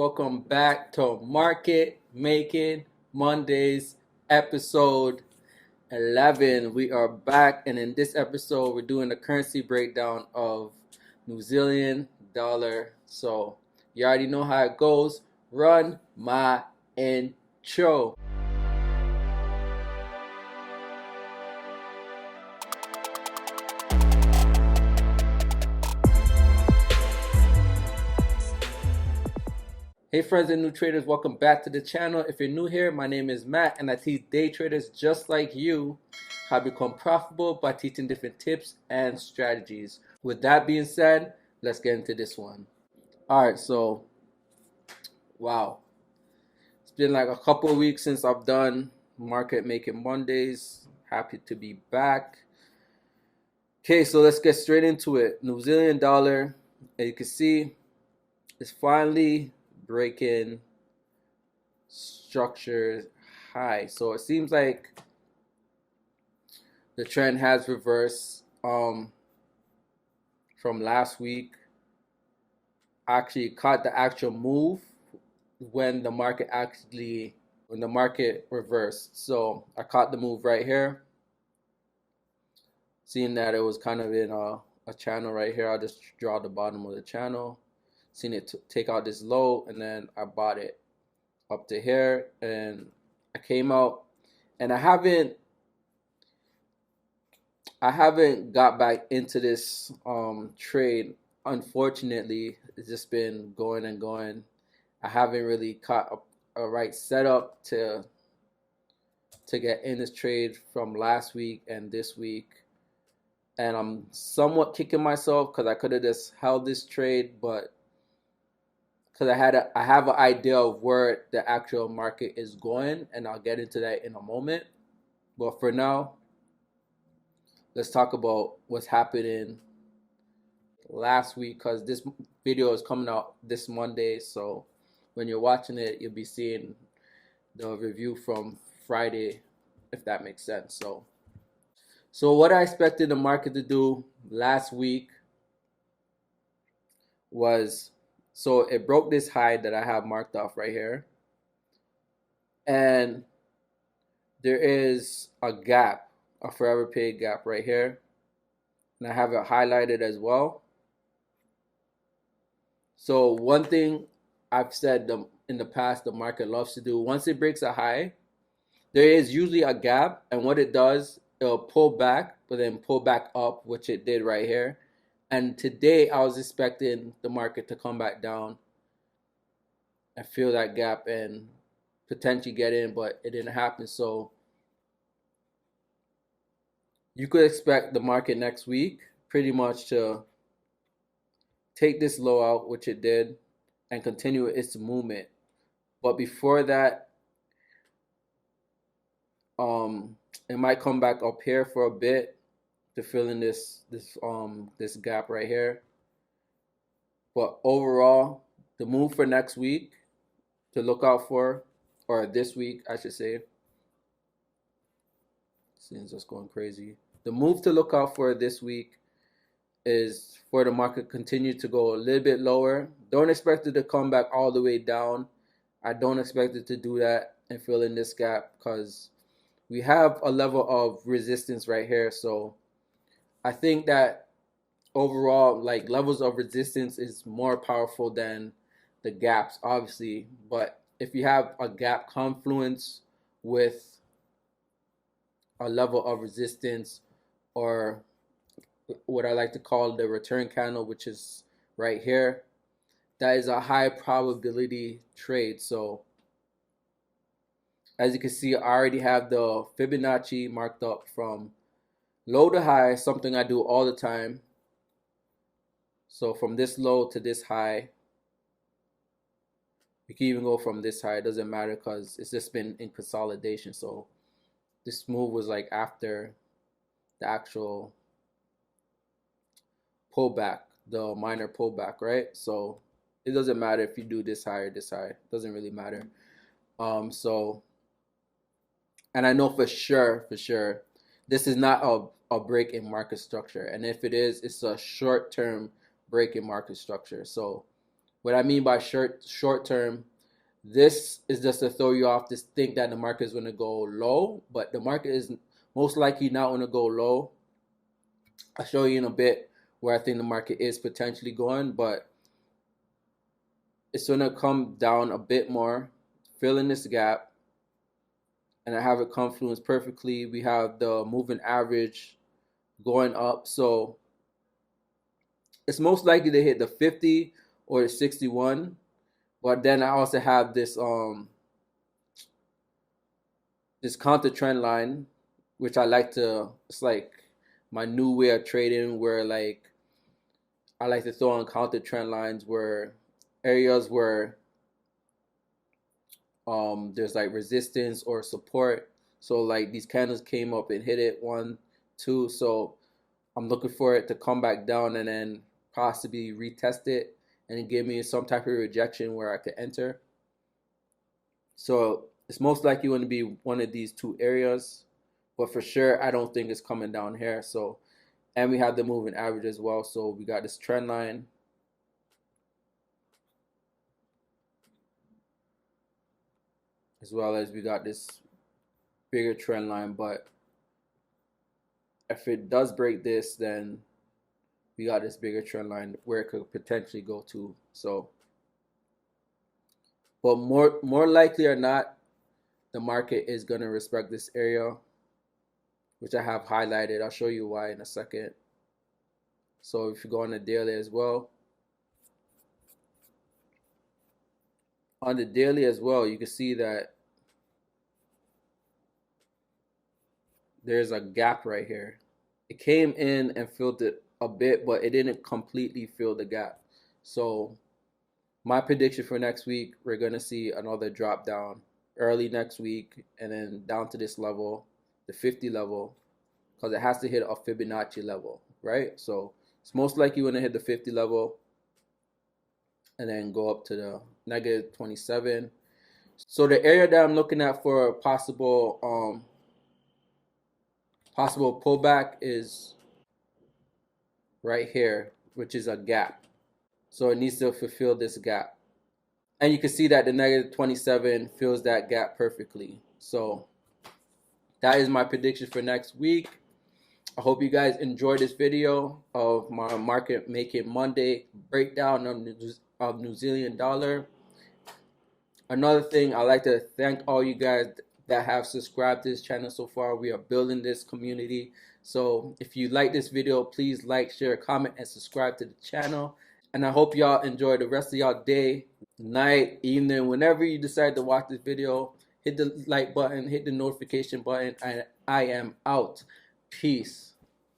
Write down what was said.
welcome back to Market Making Mondays, episode 11. We are back, and in this episode, we're doing the currency breakdown of New Zealand dollar. So, you already know how it goes. Run my intro. Hey friends and new traders, welcome back to the channel. If you're new here, my name is Matt and I teach day traders just like you how to become profitable by teaching different tips and strategies. With that being said, let's get into this one. Alright, so wow. It's been like a couple of weeks since I've done Market Making Mondays. Happy to be back. Okay, so let's get straight into it. New Zealand dollar, as you can see, it's finally breaking structure high. So it seems like the trend has reversed from last week. I actually caught the actual move when the market reversed. So I caught the move right here. Seeing that it was kind of in a channel right here, I'll just draw the bottom of the channel. Seen it take out this low, and then I bought it up to here, and I came out, and I haven't got back into this trade. Unfortunately, it's just been going and going. I haven't really caught a right setup to get in this trade from last week and this week, and I'm somewhat kicking myself because I could have just held this trade, but because I have an idea of where the actual market is going, and I'll get into that in a moment. But for now, let's talk about what's happening last week, because this video is coming out this Monday. So when you're watching it, you'll be seeing the review from Friday, if that makes sense. So what I expected the market to do last week was, so it broke this high that I have marked off right here. And there is a gap, a forever paid gap right here. And I have it highlighted as well. So one thing I've said in the past the market loves to do, once it breaks a high, there is usually a gap. And what it does, it'll pull back, but then pull back up, which it did right here. And today I was expecting the market to come back down and fill that gap and potentially get in, but it didn't happen. So you could expect the market next week pretty much to take this low out, which it did, and continue its movement. But before that, it might come back up here for a bit to fill in this gap right here. But overall, the move for next week to look out for, or this week I should say, seems just going crazy. The move to look out for this week is for the market continue to go a little bit lower. Don't expect it to come back all the way down. I don't expect it to do that and fill in this gap, because we have a level of resistance right here. So I think that overall, like, levels of resistance is more powerful than the gaps, obviously. But if you have a gap confluence with a level of resistance, or what I like to call the return candle, which is right here, that is a high probability trade. So as you can see, I already have the Fibonacci marked up from low to high, something I do all the time. So from this low to this high, you can even go from this high, it doesn't matter because it's just been in consolidation. So this move was like after the actual pullback, the minor pullback, right? So it doesn't matter if you do this high or this high, it doesn't really matter. And I know for sure, this is not a break in market structure. And if it is, it's a short-term break in market structure. So What I mean by short term, this is just to throw you off to think that the market is going to go low, but the market is most likely not going to go low. I'll show you in a bit where I think the market is potentially going, but it's going to come down a bit more, fill in this gap, and I have it confluence perfectly. We have the moving average going up, so it's most likely to hit the 50 or the 61. But then I also have this counter trend line, which I like to. It's like my new way of trading, where like I like to throw on counter trend lines where areas where there's like resistance or support. So like these candles came up and hit it 1, 2. So I'm looking for it to come back down and then possibly retest it and give me some type of rejection where I could enter. So it's most likely going to be one of these two areas, but for sure I don't think it's coming down here. So, and we have the moving average as well. So we got this trend line, as well as we got this bigger trend line. But if it does break this, then we got this bigger trend line where it could potentially go to. So, but more likely or not, the market is going to respect this area, which I have highlighted. I'll show you why in a second. So if you go on the daily as well, you can see that there's a gap right here. It came in and filled it a bit, but it didn't completely fill the gap. So my prediction for next week, we're going to see another drop down early next week and then down to this level, the 50 level, because it has to hit a Fibonacci level, right? So it's most likely going to hit the 50 level and then go up to the negative 27. So the area that I'm looking at for a possible pullback is right here, which is a gap. So it needs to fulfill this gap. And you can see that the negative 27 fills that gap perfectly. So that is my prediction for next week. I hope you guys enjoyed this video of my market making Monday breakdown of New Zealand dollar. Another thing, I'd like to thank all you guys that have subscribed to this channel so far. We are building this community. So if you like this video, please like, share, comment, and subscribe to the channel. And I hope y'all enjoy the rest of y'all day, night, evening, whenever you decide to watch this video. Hit the like button, hit the notification button, and I am out. Peace.